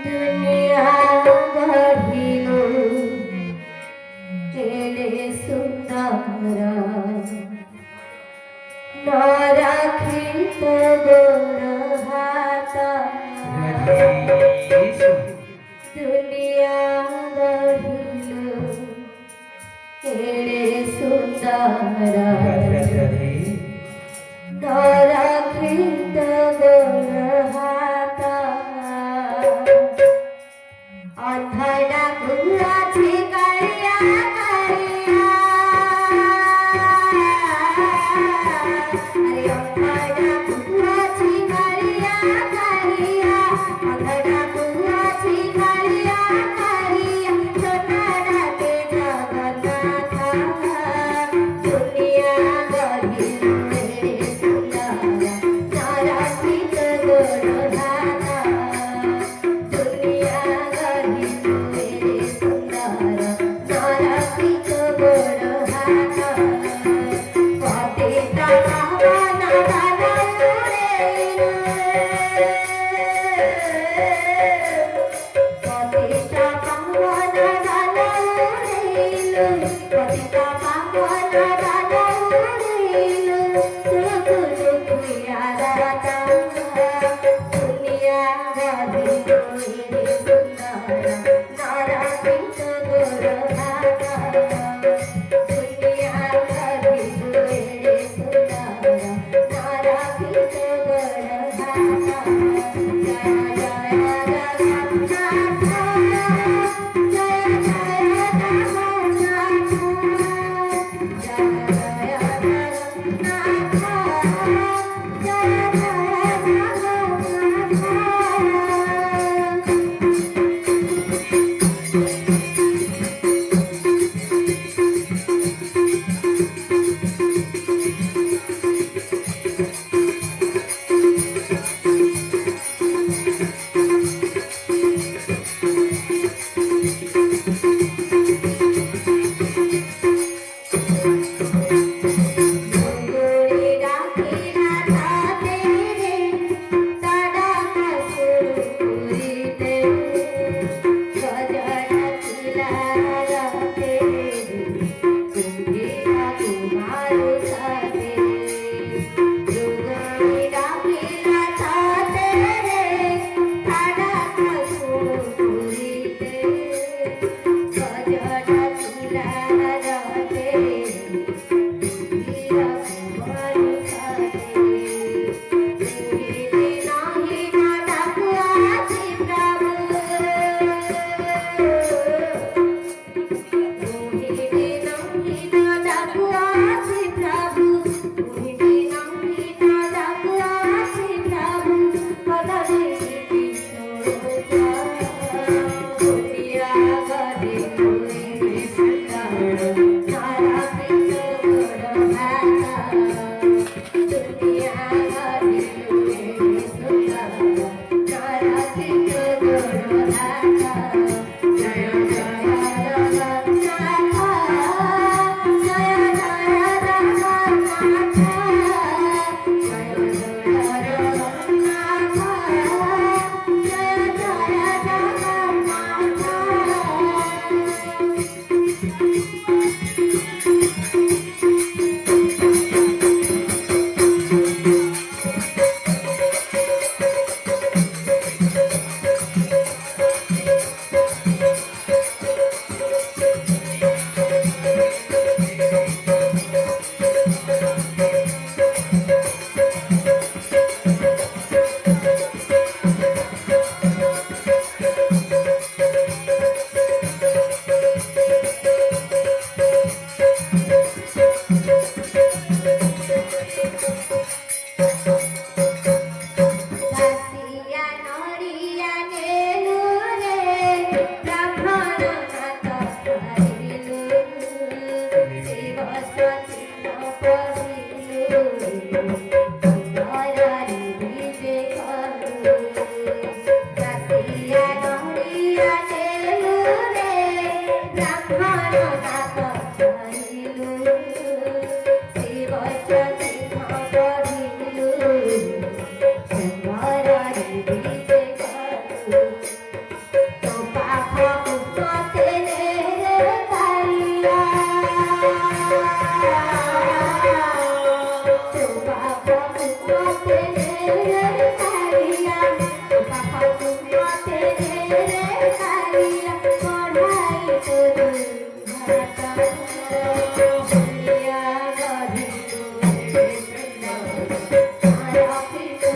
दुनिया गढ़िल एड़े सुंदरा न राखी तो गोड़ हाथा दुनिया गढ़िल एड़े सुंदरा न राखी तो गोड़ हाथा अंधड़ा बुआ छिकरिया करिया अरे अंधड़ा बुआ छिकरिया करिया अंधड़ा बुआ छिकरिया करिया छोटा राते जगन्नाथ दुनिया गढ़ी मेरे सुंदरा नारा सीत गोड़ धाता दुनिया गढ़ी मेरे सुंदरा नारा सीत गोड़ धाता पते तावाना दाना उड़ेलु पते तावाना दाना उड़ेलु पते तावाना दाना उड़ेलु सुखु सुखु यादाता दुनिया गढ़ी मेरे सुंदरा नारा सीत गोड़ धाता दुनिया गढ़ी मेरे सुंदरा नारा सीत गोड़ धाता जय जय जगन्नाथ जय जय जगन्नाथ जय जय जगन्नाथ जय जय मते रे कालिया बापा तू मते रे कालिया पढ़ाई करू भाता दुनिया गढ़ी मारा पिटू